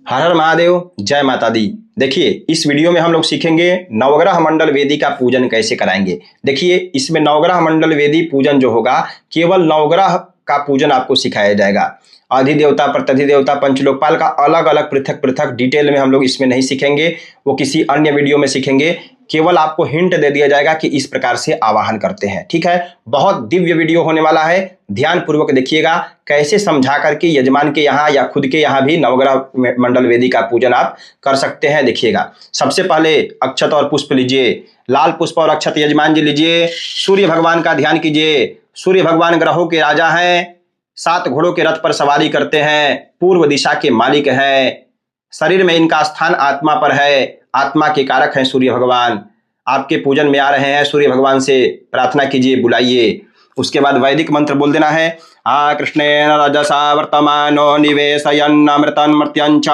हर हर महादेव, जय माता दी। देखिए, इस वीडियो में हम लोग सीखेंगे नवग्रह मंडल वेदी का पूजन कैसे कराएंगे। देखिए, इसमें नवग्रह मंडल वेदी पूजन जो होगा, केवल नवग्रह का पूजन आपको सिखाया जाएगा। अधिदेवता, प्रतिदेवता, पंचलोकपाल का अलग अलग पृथक पृथक डिटेल में हम लोग इसमें नहीं सीखेंगे, वो किसी अन्य वीडियो में सीखेंगे। केवल आपको हिंट दे दिया जाएगा कि इस प्रकार से आवाहन करते हैं। ठीक है, बहुत दिव्य वीडियो होने वाला है, ध्यान पूर्वक देखिएगा। कैसे समझा करके यजमान के यहाँ या खुद के यहाँ भी नवग्रह मंडल वेदी का पूजन आप कर सकते हैं, देखिएगा। सबसे पहले अक्षत और पुष्प लीजिए, लाल पुष्प और अक्षत यजमान जी लीजिए। सूर्य भगवान का ध्यान कीजिए। सूर्य भगवान ग्रहों के राजा हैं, 7 घोड़ों के रथ पर सवारी करते हैं, पूर्व दिशा के मालिक हैं। शरीर में इनका स्थान आत्मा पर है, आत्मा के कारक हैं सूर्य भगवान। आपके पूजन में आ रहे हैं, सूर्य भगवान से प्रार्थना कीजिए, बुलाइए। उसके बाद वैदिक मंत्र बोल देना है। कृष्णेन रजसा वर्तमानो निवेशयन्नमृतं मर्त्यञ्च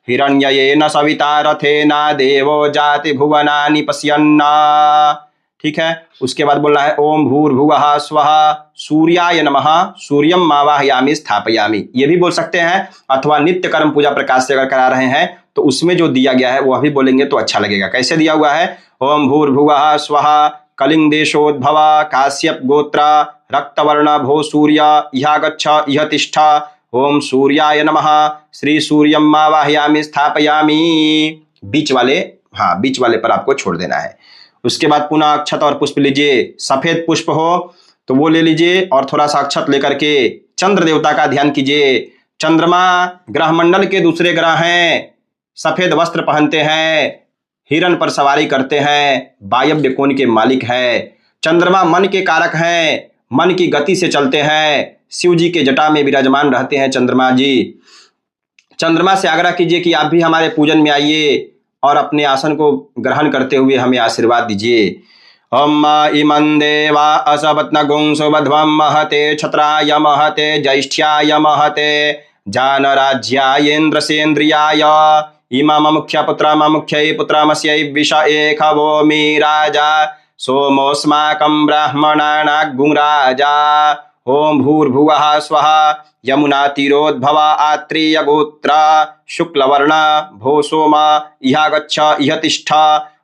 हिरण्ययेन सविता रथेना देवो जाति भुवनानि पश्यन्ना। ठीक है, उसके बाद बोलना है ओम भूर्भुवः स्वः सूर्याय नमः सूर्यम मावाहयामि स्थापयामि। ये भी बोल सकते हैं, अथवा नित्य कर्म पूजा प्रकाश से अगर करा रहे हैं तो उसमें जो दिया गया है वह भी बोलेंगे तो अच्छा लगेगा। कैसे दिया हुआ है? ओम भूर्भुवः स्वः कलिंग देशोद्भव काश्यप गोत्र रक्तवर्ण भो सूर्य इह गच्छ इह तिष्ठ ओम सूर्याय नमः श्री सूर्यम मावाहयामि स्थापयामि। बीच वाले पर आपको छोड़ देना है। उसके बाद पुनः अक्षत और पुष्प लीजिए। सफेद पुष्प हो तो वो ले लीजिए और थोड़ा सा अक्षत लेकर के चंद्र देवता का ध्यान कीजिए। चंद्रमा ग्रह मंडल के दूसरे ग्रह हैं, सफेद वस्त्र पहनते हैं, हिरण पर सवारी करते हैं, वायव्य कोण के मालिक है। चंद्रमा मन के कारक हैं, मन की गति से चलते हैं, शिव जी के जटा में विराजमान रहते हैं चंद्रमा जी। चंद्रमा से आग्रह कीजिए कि आप भी हमारे पूजन में आइए और अपने आसन को ग्रहण करते हुए हमें आशीर्वाद दीजिए। ओम इमं देवा असवत्नगुं सुबध्वं महते छत्राय महते ज्येष्ठ्याय महते जानराज्यायेन्द्रसेन्द्रियाय इमं मुख्यपुत्रं मुख्यै पुत्रमस्यै विष एकवोमि राजा सोमोऽस्माकं ब्राह्मणानाग्गुं राजा। ओम भूर्भुवः स्वः यमुना तीरोद्भव आत्रेय गोत्र शुक्लवर्ण भो सोमा इह गच्छ इह तिष्ठ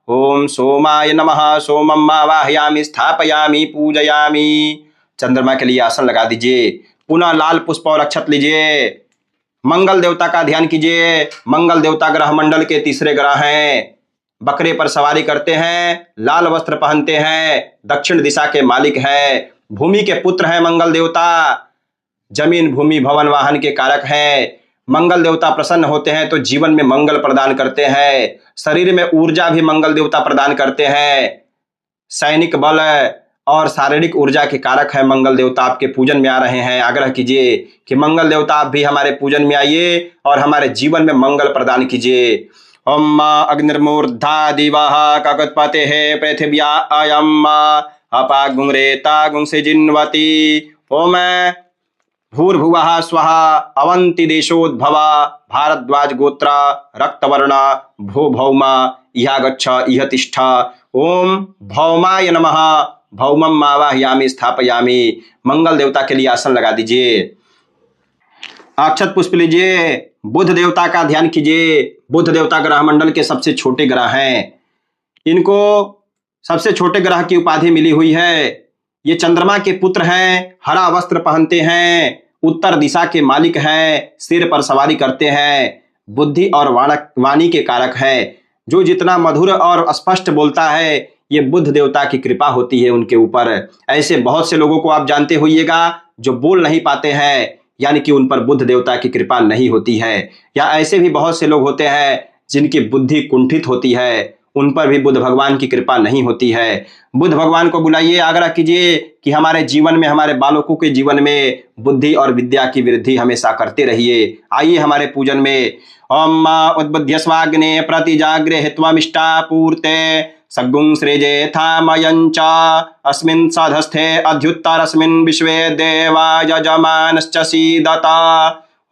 ओम सोमाय नमः सोमं मावाहयामि स्थापयामि पूजयामि। चंद्रमा के लिए आसन लगा दीजिए। पुनः लाल पुष्प और अक्षत लीजिए। मंगल देवता का ध्यान कीजिए। मंगल देवता ग्रह मंडल के तीसरे ग्रह हैं, बकरे पर सवारी करते हैं, लाल वस्त्र पहनते हैं, दक्षिण दिशा के मालिक हैं, भूमि के पुत्र हैं मंगल देवता, जमीन भूमि भवन वाहन के कारक हैं। मंगल देवता प्रसन्न होते हैं तो जीवन में मंगल प्रदान करते हैं, शरीर में ऊर्जा भी मंगल देवता प्रदान करते हैं। सैनिक बल और शारीरिक ऊर्जा के कारक है मंगल देवता। आपके पूजन में आ रहे हैं, आग्रह कीजिए कि मंगल देवता आप भी हमारे पूजन में आइए और हमारे जीवन में मंगल प्रदान कीजिए। ओम अग्निर्मूर्धा दिवः ककुत्पतेः पृथिव्या अयम् अपागुंरेता गुंसे जिन्वती। ओम भूर्भुवः स्वः अवंति देशोद्भव भारद्वाज गोत्र रक्तवर्ण भो भौमा इह गच्छ इह तिष्ठ ओम भौमाय नमः भौमं मावाहयामि स्थापयामि। मंगल देवता के लिए आसन लगा दीजिए। अक्षत पुष्प लीजिए। बुध देवता का ध्यान कीजिए। बुध देवता ग्रह मंडल के सबसे छोटे ग्रह हैं, इनको सबसे छोटे ग्रह की उपाधि मिली हुई है। ये चंद्रमा के पुत्र हैं, हरा वस्त्र पहनते हैं, उत्तर दिशा के मालिक हैं, सिर पर सवारी करते हैं, बुद्धि और वाणी के कारक हैं। जो जितना मधुर और स्पष्ट बोलता है ये बुध देवता की कृपा होती है उनके ऊपर। ऐसे बहुत से लोगों को आप जानते होइएगा जो बोल नहीं पाते हैं, यानी कि उन पर बुध देवता की कृपा नहीं होती है। या ऐसे भी बहुत से लोग होते हैं जिनकी बुद्धि कुंठित होती है, उन पर भी बुध भगवान की कृपा नहीं होती है। बुध भगवान को बुलाइए, आग्रह कीजिए कि हमारे जीवन में, हमारे बालकों के जीवन में बुद्धि और विद्या की वृद्धि हमेशा करते रहिए। आइए हमारे पूजन में। ओम उद्बुध्यस्वाग्ने प्रतिजाग्रे हित्वामिष्टापूर्ते सगुं सृजेथामयञ्च अस्मिन् सधस्थे अध्युत्तरस्मिन् विश्वे देवा यजमानश्च सीदत।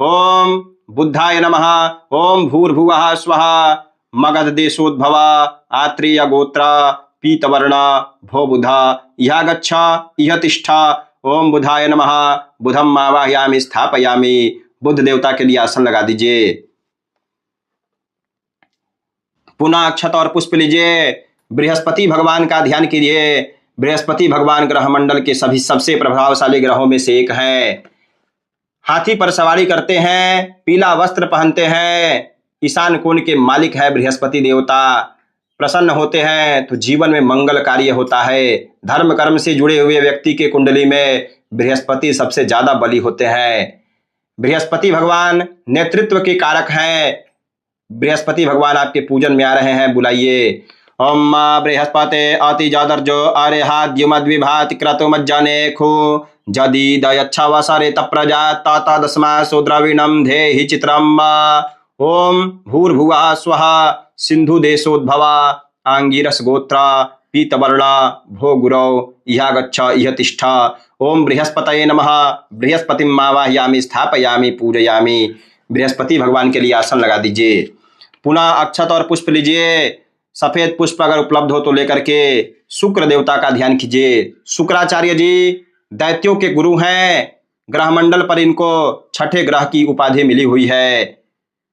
ओम बुद्धाय नमः। ओम भूर्भुवः स्वः मगध देशोद्भव आत्रेय गोत्र पीतवर्ण भो बुधा इह गच्छ इह तिष्ठ ओम बुधाय नमः बुधं मावाहयामि स्थापयामि। बुध देवता के लिए आसन लगा दीजिए। पुनः अक्षत और पुष्प लीजिए। बृहस्पति भगवान का ध्यान कीजिए। बृहस्पति भगवान ग्रह मंडल के सभी सबसे प्रभावशाली ग्रहों में से एक है। हाथी पर सवारी करते हैं, पीला वस्त्र पहनते हैं, ईशान कोण के मालिक है बृहस्पति देवता। प्रसन्न होते हैं तो जीवन में मंगल कार्य होता है। धर्म कर्म से जुड़े हुए व्यक्ति के कुंडली में बृहस्पति सबसे ज्यादा बली होते हैं। बृहस्पति भगवान नेतृत्व के कारक हैं। बृहस्पति भगवान आपके पूजन में आ रहे हैं, बुलाइए। ओम बृहस्पते अति जदर्जो अरेहाद्युमद्विभाति क्रतुमज्जनेखो जदि दयच्छवसरे तप्रजा ततदस्मासु द्रविणं धेहि चित्रम्। ओम भूर्भुवः स्वः सिंधु देशोद्भवा आंगिरस गोत्र पीतवर्णा भो गुरौ इह गच्छ इह तिष्ठ। ओम बृहस्पतये नमः। बृहस्पतिम् आवाहयामि स्थापयामि पूजयामि। बृहस्पति भगवान के लिए आसन लगा दीजिए। पुनः अक्षत और पुष्प लीजिए। सफेद पुष्प अगर उपलब्ध हो तो लेकर के शुक्र देवता का ध्यान कीजिए। शुक्राचार्य जी दैत्यों के गुरु हैं। ग्रह मंडल पर इनको छठे ग्रह की उपाधि मिली हुई है।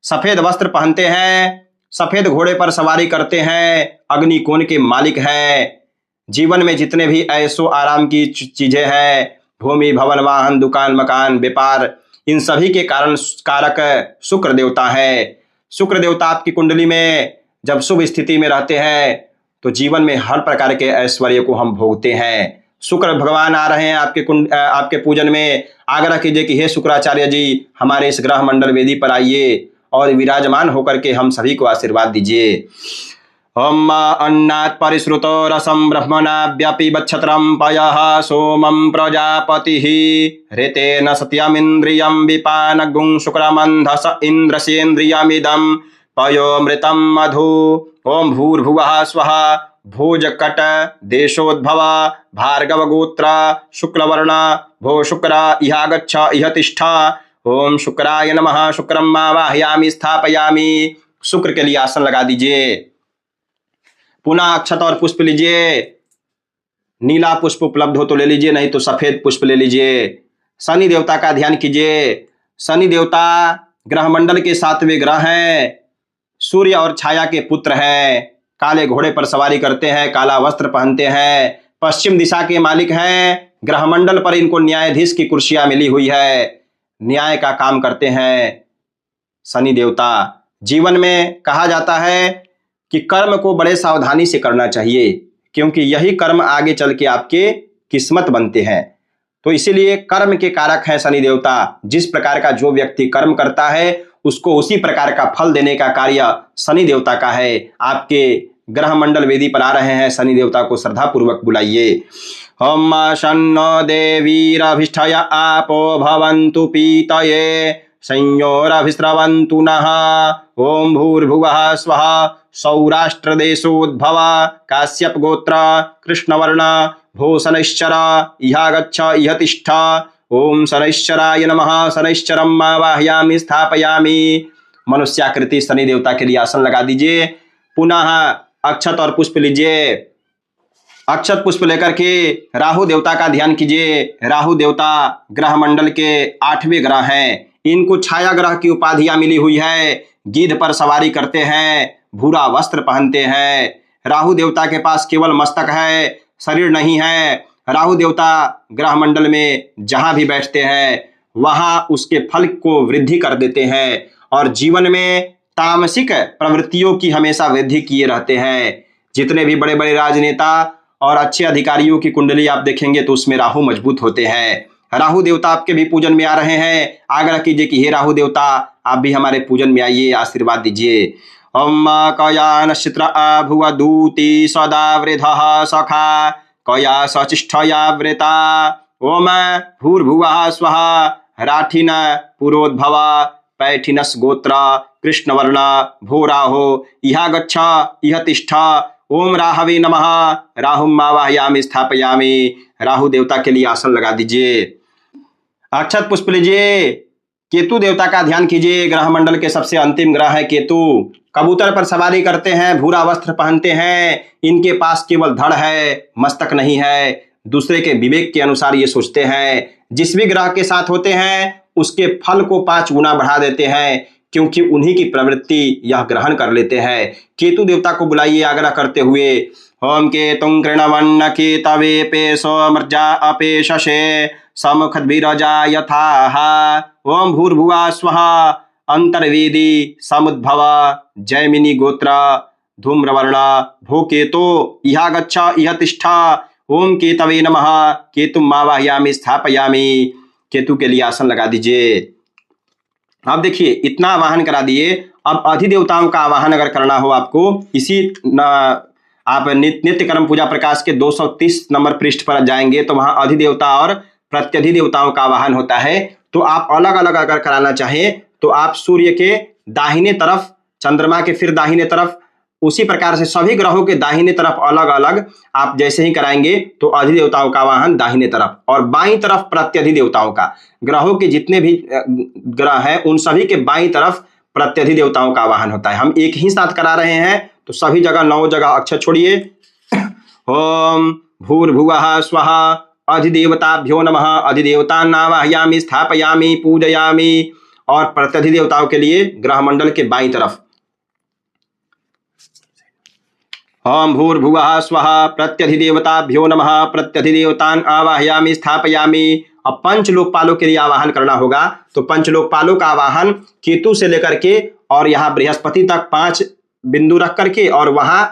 सफेद वस्त्र पहनते हैं, सफेद घोड़े पर सवारी करते हैं, अग्नि कोण के मालिक हैं। जीवन में जितने भी ऐशो आराम की चीजें हैं, भूमि भवन वाहन दुकान मकान व्यापार, इन सभी के कारण कारक शुक्र देवता है। शुक्र देवता आपकी कुंडली में जब शुभ स्थिति में रहते हैं तो जीवन में हर प्रकार के ऐश्वर्य को हम भोगते हैं। शुक्र भगवान आ रहे हैं आपके पूजन में। आग्रह कीजिए कि हे शुक्राचार्य जी हमारे इस ग्रह मंडल वेदी पर आइए और विराजमान होकर के हम सभी को आशीर्वाद दीजिए। ओम अन्नात् परिश्रुतो रसं ब्रह्मणा व्यपिबच्छत्रं पयः सोमं प्रजापतिः ऋतेन सत्यमिन्द्रियं विपानगुं शुक्रमन्धस इन्द्रसेन्द्रियमिदं पयोमृतं मधु। ओम भूर्भुवः स्वः भोजकट देशोद्भव भार्गव गोत्र शुक्लवर्ण भो शुक्र इह गच्छ इह तिष्ठ। ओम शुक्राय नमः। शुक्रम आवाहयामि स्थापयामि। शुक्र के लिए आसन लगा दीजिए। पुनः अक्षत और पुष्प लीजिए। नीला पुष्प उपलब्ध हो तो ले लीजिए, नहीं तो सफेद पुष्प ले लीजिए। शनि देवता का ध्यान कीजिए। शनि देवता ग्रह मंडल के 7वें ग्रह हैं। सूर्य और छाया के पुत्र हैं। काले घोड़े पर सवारी करते हैं, काला वस्त्र पहनते हैं, पश्चिम दिशा के मालिक हैं। ग्रह मंडल पर इनको न्यायाधीश की कुर्सियां मिली हुई है। न्याय का काम करते हैं शनि देवता। जीवन में कहा जाता है कि कर्म को बड़े सावधानी से करना चाहिए, क्योंकि यही कर्म आगे चल के आपके किस्मत बनते हैं। तो इसीलिए कर्म के कारक है शनि देवता। जिस प्रकार का जो व्यक्ति कर्म करता है उसको उसी प्रकार का फल देने का कार्य शनि देवता का है। आपके ग्रह मंडल वेदी पर आ रहे हैं, शनि देवता को श्रद्धा पूर्वक बुलाइए। ओम शन्नो देवीरभिष्ठय आपो भवन्तु पीतये संयोरभिस्रवन्तु नः। ओम भूर्भुवः स्वः सौराष्ट्र देशोद्भव काश्यप गोत्र कृष्णवर्ण भो शनैश्चर इह गच्छ इह तिष्ठ। ओम शनैश्चराय नमः। शनैश्चरम् आवाहयामि स्थापयामि। मनुष्याकृति शनि देवता के लिए आसन लगा दीजिए। पुनः अक्षत और पुष्प लीजिए। अक्षत पुष्प लेकर के राहु देवता का ध्यान कीजिए। राहु देवता ग्रह मंडल के 8वें ग्रह हैं। इनको छाया ग्रह की उपाधियां मिली हुई है। गिद्ध पर सवारी करते हैं, भूरा वस्त्र पहनते हैं। राहु देवता के पास केवल मस्तक है, शरीर नहीं है। राहु देवता ग्रह मंडल में जहां भी बैठते हैं वहां उसके फल को वृद्धि कर देते हैं और जीवन में तामसिक प्रवृत्तियों की हमेशा वृद्धि किए रहते हैं। जितने भी बड़े बड़े राजनेता और अच्छे अधिकारियों की कुंडली आप देखेंगे तो उसमें राहु मजबूत होते हैं। राहु देवता आपके भी पूजन में आ रहे हैं। आग्रह कीजिए कि हे राहु देवता आप भी हमारे पूजन में आइए, आशीर्वाद दीजिए। ओम कया नक्षत्र भुवदूति सदा वृधः सखा कया सचिष्ठया वृता। ओम भूर्भुवः स्वः राठिन पुरोद्भव पैठिनस गोत्र कृष्णवर्ण भो राहो इह गच्छ इह तिष्ठ। ओम राहवे नमः। राहुम आवाहयामि स्थापयामि। राहु देवता के लिए आसन लगा दीजिए। अक्षत पुष्प लीजिए। केतु देवता का ध्यान कीजिए। ग्रह मंडल के सबसे अंतिम ग्रह है केतु। कबूतर पर सवारी करते हैं, भूरा वस्त्र पहनते हैं। इनके पास केवल धड़ है, मस्तक नहीं है। दूसरे के विवेक के अनुसार ये सोचते हैं। जिस भी ग्रह के साथ होते हैं उसके फल को 5 गुना बढ़ा देते हैं। क्योंकि उन्हीं की प्रवृत्ति यह ग्रहण कर लेते हैं। केतु देवता को बुलाइए आग्रह करते हुए। ओम केतुं कृणवन्न केतवे पेशो मर्जा अपेशसे समुखद्भिरजा यथाः। ओम भूर्भुवः स्वः अंतर्वेदी समुद्भव जैमिनी गोत्र धूम्रवर्ण भो केतो इह गच्छ इह तिष्ठ। ओम केतवे नमः। केतुम आवाहयामि स्थापयामि। केतु के लिए आसन लगा दीजिए। अब देखिए इतना आवाहन करा दिए। अब अधिदेवताओं का आवाहन अगर करना हो आपको, इसी आप नित्य कर्म पूजा प्रकाश के 230 नंबर पृष्ठ पर जाएंगे तो वहां अधिदेवता और प्रत्यधिदेवताओं का आवाहन होता है। तो आप अलग अलग अगर कराना चाहें तो आप सूर्य के दाहिने तरफ, चंद्रमा के फिर दाहिने तरफ, उसी प्रकार से सभी ग्रहों के दाहिने तरफ अलग अलग आप जैसे ही कराएंगे तो अधिदेवताओं का आवाहन दाहिने तरफ, और बाईं तरफ प्रत्यधिदेवताओं का। ग्रहों के जितने भी ग्रह हैं उन सभी के बाईं तरफ प्रत्यधिदेवताओं का आवाहन होता है। हम एक ही साथ करा रहे हैं तो सभी जगह 9 जगह अक्षर छोड़िए। ओम भूर्भुवः स्वः अधिदेवताभ्यो नमः। अधिदेवतान् आवाहयामि स्थापयामि पूजयामि। और प्रत्यधिदेवताओं के लिए ग्रह मंडल के बाईं तरफ ओम भूर्भुवः स्वः प्रत्यधिदेवताभ्यो नमः। प्रत्यधिदेवतान् आवाहयामि स्थापयामि। अब पंच लोकपालों के लिए आवाहन करना होगा तो पंच लोकपालों का आवाहन केतु से लेकर के और यहाँ बृहस्पति तक 5 बिंदु रख करके और वहां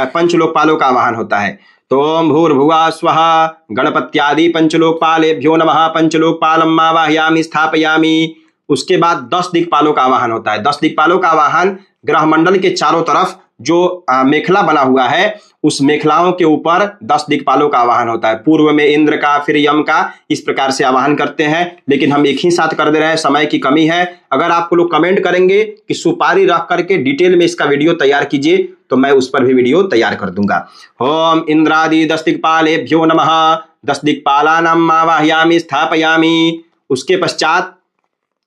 पंच लोकपालों का आवाहन होता है। तो ओम भूर्भुवः स्वः गणपत्यादि पंचलोकपालेभ्यो नमः। पंचलोकपालम् आवाहयामि स्थापयामि। उसके बाद 10 दिक्पालों का आवाहन होता है। 10 दिक्पालों का आवाहन ग्रह मंडल के चारों तरफ जो मेखला बना हुआ है उस मेखलाओं के ऊपर 10 दिक्पालों का आवाहन होता है। पूर्व में इंद्र का, फिर यम का, इस प्रकार से आवाहन करते हैं, लेकिन हम एक ही साथ कर दे रहे हैं, समय की कमी है। अगर आप लोग कमेंट करेंगे कि सुपारी रख करके डिटेल में इसका वीडियो तैयार कीजिए तो मैं उस पर भी वीडियो तैयार कर दूंगा। ओम इंद्रादि 10 दिक्पालेभ्यो नमः। 10 दिक्पालानाम् आवाहयामि स्थापयामि। उसके पश्चात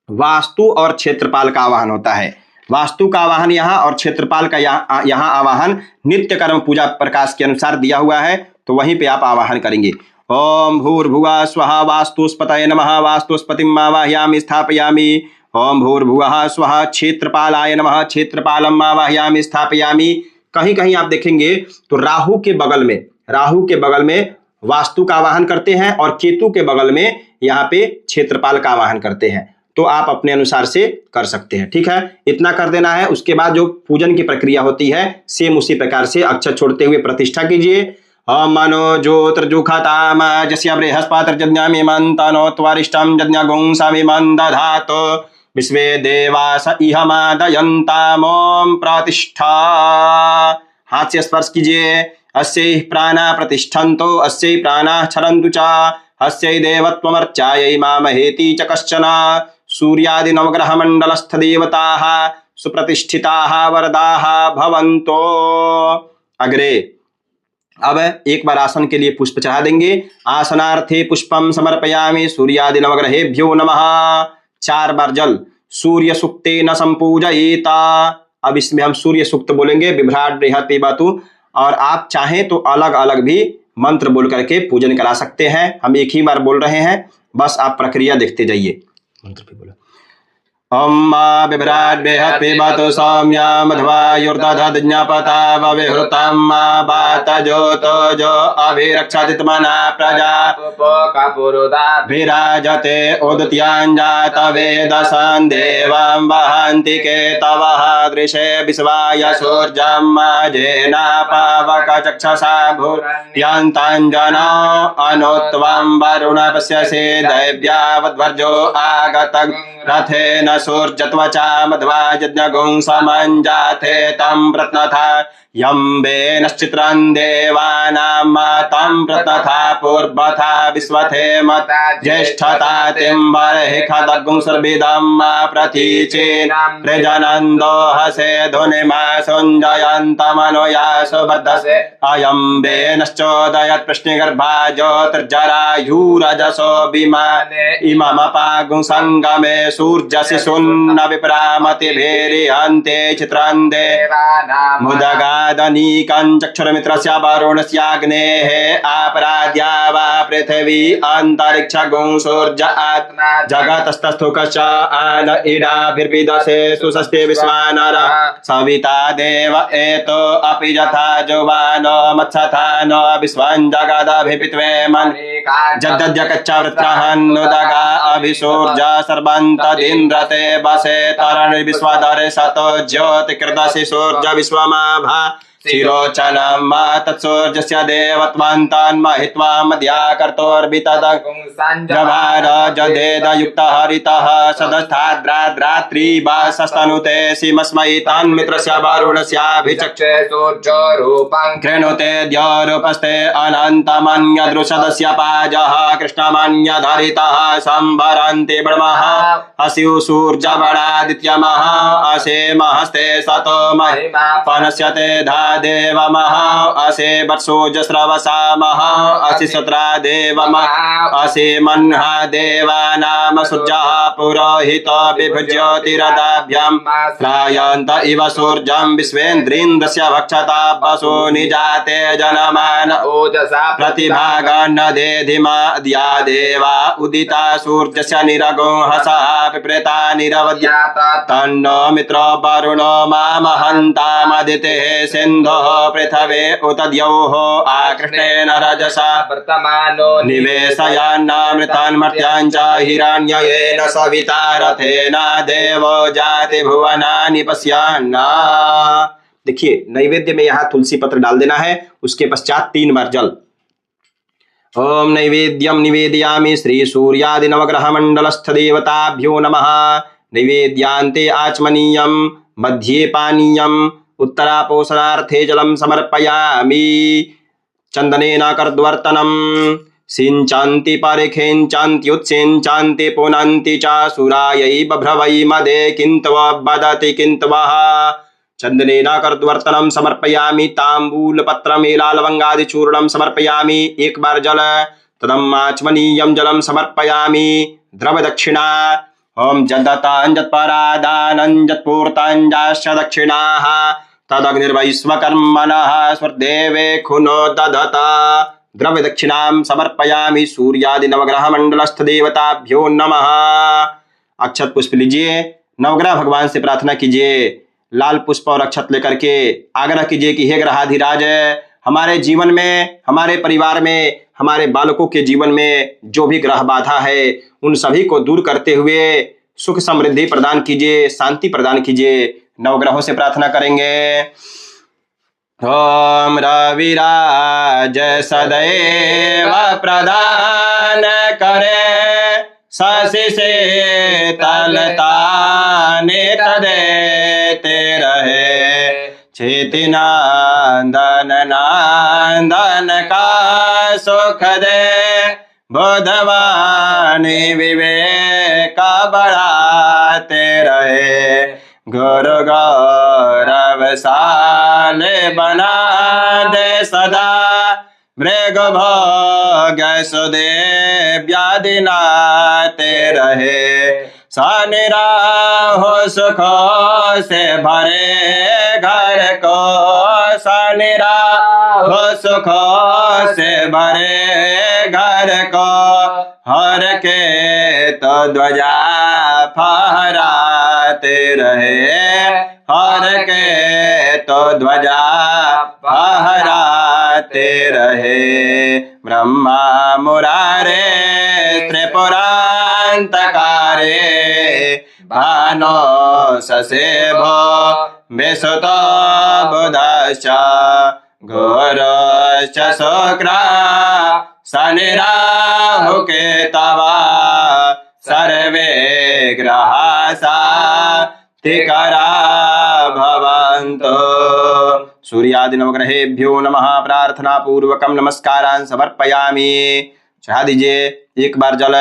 वास्तु और क्षेत्रपाल का आवाहन होता है। वास्तु का आवाहन यहाँ और क्षेत्रपाल का यहाँ आवाहन नित्य कर्म पूजा प्रकाश के अनुसार दिया हुआ है, तो वहीं पे आप आवाहन करेंगे। ओम भूर्भुवः स्वः वास्तुस्पतये नमः। वास्तुस्पतिम् आवाहयामि स्थापयामि। ओम भूर्भुवः स्वः क्षेत्रपालाय नमः। क्षेत्रपालम् आवाहयामि स्थापयामि। कहीं कहीं आप देखेंगे तो राहु के बगल में वास्तु का आवाहन करते हैं और केतु के बगल में यहाँ पे क्षेत्रपाल का आवाहन करते हैं। तो आप अपने अनुसार से कर सकते हैं, ठीक है, इतना कर देना है। उसके बाद जो पूजन की प्रक्रिया होती है सेम उसी प्रकार से अक्षर छोड़ते हुए प्रतिष्ठा कीजिए। मनो ज्योतिर्जुखताम जस्य बृहस्पतिर्जज्ञामिमन्तनो त्वरिष्ठं जज्ञगुंसमिमं दधातु विश्वे देवास इहमादयन्ताम्। ओम प्रतिष्ठा। हाथ से स्पर्श कीजिए। अस्यै प्राणा प्रतिष्ठन्तो अस्यै प्राणा क्षरन्तु च अस्यै देवत्वमर्चायै मामहेति च कश्चन। सूर्यादि नवग्रह मंडलस्थ देवताः सुप्रतिष्ठिताः वरदाः भवन्तो। अग्रे अब एक बार आसन के लिए पुष्प चढ़ा देंगे। आसनार्थे पुष्पम समर्पयामि सूर्यादि नवग्रहेभ्यो नमः। 4 बार जल सूर्य सूक्तेन संपूजयेत। अब इसमें हम सूर्य सूक्त बोलेंगे, बिभ्राट बृहत् पिबतु, और आप चाहें तो अलग अलग भी मंत्र बोल करके पूजन करा सकते हैं। हम एक ही बार बोल रहे हैं, बस आप प्रक्रिया देखते जाइए। मंत्र भी बोला। ओम बिभ्राट बृहत् पिबतु सौम्य मध्वायुर्दधज्ञपता वविहृतं मा बात ज्योतो जो अभिरक्षतित्मना प्रजा विराजते उदत्यांजात वेदसं देवं वहन्ति केतवः दृशे विश्वाय सूर्यं माजेना पावक चक्षसा भूर्यन्ताञ्जना अनुत्वं वरुण पश्यसे दैव्यावद्वर्जो आगत रथेन सूर्यत्वचा मध्वा यज्ञगुंसमञ्जाथे तं प्रत्नथा यम्बेनश्चित्रं देवानां मातं प्रत्नथा पूर्वथा विश्वथे मत ज्येष्ठता तिम्बर्हि खदगुंसर्विदं मा प्रतीचेन प्रजनन्दो हसे धुनिमा सुञ्जयन्तमनुयासु वर्धसे अयम्बेनश्चोदयत् प्रश्निगर्भा ज्योतिर्जरायुरजसो विमाने इममपागुं सङ्गमे सूर्यसि सुन्न विप्रामतिभिरिहन्ते चित्रान्ते मुदगादनीकं चक्षुर्मित्रस्य वरुणस्याग्नेः अपराध्या वा पृथिवी अन्तरिक्षगुं सूर्यात् जगतस्तस्थु कश्च आन इडाभिर्विदसे सुषस्ते विश्वानर सविता देव एतो अपि यथा जुवानो मत्सथा नो विश्वं जगदभिपित्वे मन जद्दद्य कच्चा वृत्रहन्नुदगा अभिसूर्ज सर्वन्तदिन्द्रते वसे तरणि विश्वदरे सतो ज्योतिकृदसि सूर्य विश्वमाभा शिरोचनं तत्सूर्यस्य देवत्वन्तन्महित्वा मध्याकर्तोर्बितदग्भार जदेदयुक्तः हरितः सदस्थाद्राद्रात्रिवासस्तनुते सीमस्मै तन्मित्रस्य वरुणस्याभिचक्षे सूर्योरूपं कृणुते द्योरूपस्ते अनन्तमन्यदृशदस्य पाजः कृष्णमन्यधरितः संवरन्ति ब्रह्मः असिउ सूर्यवडादित्यमः असेमहस्ते सतो महिमा पनस्यते देवमः असे वर्षोजस्रवसा मह असि सत्रा देवमः असे मह्ना देवानाम सूर्यः पुरोहितो विभुज्योतिरदाभ्यां त्रायन्त इव सूर्यं विश्वेन्द्रिन्द्रस्य भक्षता वसो निजाते जनमान ओजसा प्रतिभागन्नदेधिमा द्या देवा उदिता सूर्यस्य निरगो हसः पिप्रेता निरवद्यात तन्नो मित्रो वरुणो मामहन्तामदितेः सिन्धोः पृथवे उत द्यौः आकृष्टेन रजसा वर्तमानो निवेशयन्नामृतान् मर्त्यान् च हिरण्ययेन सविता रथेन देवो जाति भुवनानि पश्यन्ना। देखिए नैवेद्य में यहाँ तुलसी पत्र डाल देना है, उसके पश्चात 3 बार जल। ओम नैवेद्यम निवेदयामि श्री सूर्यादि नवग्रह मंडलस्थ देवताभ्यो नमः। नैवेद्यान्ते आचमनीयम मध्ये पानीयम उत्तरापोषणार्थे जलम समर्पयामि। चंदनेन कर्द्वर्तनम सिंचन्ति परिखिंचन्त्युत्सिंचन्ति पुनन्ति च सुरायै बभ्रवै मदे किन्तव वदति किन्तवः। चंदनेन कर्द्वर्तनम समर्पयामि ताम्बूलपत्रमेलालवंगादिचूर्णं समर्पयामि। 1 बार जल। तदमाचमनीयं जलम समर्पयामि। द्रवदक्षिणा ओम जत्परादानञ्जत्पूर्ताञ्जाश्च दक्षिणाः तदग्निर्वैश्वकर्मणः स्वर्देवे खुनो दधत। द्रव्य दक्षिणां समर्पयामि सूर्यादि नवग्रह मंडलस्थ देवताभ्यो नमः। अक्षत पुष्प लीजिए, नवग्रह भगवान से प्रार्थना कीजिए, लाल पुष्प और अक्षत लेकर के आग्रह कीजिए कि हे ग्रहाधिराज, हमारे जीवन में, हमारे परिवार में, हमारे बालकों के जीवन में जो भी ग्रह बाधा है उन सभी को दूर करते हुए सुख समृद्धि प्रदान कीजिए, शांति प्रदान कीजिए। नवग्रहों से प्रार्थना करेंगे। ओम रविराज सदैव प्रदान करे शशि से तलता नेतदेते रहे। चेतिनांदन नांदन का सुख दे बुधवानी विवेक बढ़ाते रहे। गुरु गौरवशाल बना दे सदा मृग भोग सुदेव्यादिनाते रहे। सनिराहो सुखों से भरे घर को, सनिराहो सुखों से भरे घर को। हर के तो ध्वजा फहराते रहे, हर के तो ध्वजा फहराते रहे। ब्रह्मा मुरारे त्रिपुरांतकारे भानो ससेभो विसुतो बुधश्च घोरश्च शुक्रा शनिराहु केतवा सर्वे ग्रहा सात्विकरा भवन्तु। सूर्यादि नवग्रहेभ्यो नमः। प्रार्थना पूर्वकम नमस्कारान् समर्पयामि। चढ़ा दीजिए 1 बार जल।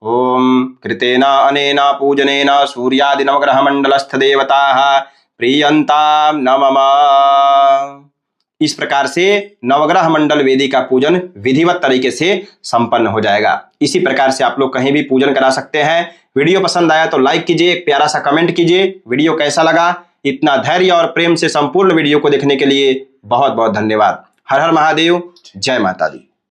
ओम कृतेन अनेन पूजनेन सूर्यादि नवग्रह मंडलस्थ देवताः प्रीयन्तां न मम। इस प्रकार से नवग्रह मंडल वेदी का पूजन विधिवत तरीके से संपन्न हो जाएगा। इसी प्रकार से आप लोग कहीं भी पूजन करा सकते हैं। वीडियो पसंद आया तो लाइक कीजिए, एक प्यारा सा कमेंट कीजिए। वीडियो कैसा लगा, इतना धैर्य और प्रेम से संपूर्ण वीडियो को देखने के लिए बहुत बहुत धन्यवाद। हर हर महादेव, जय माता दी।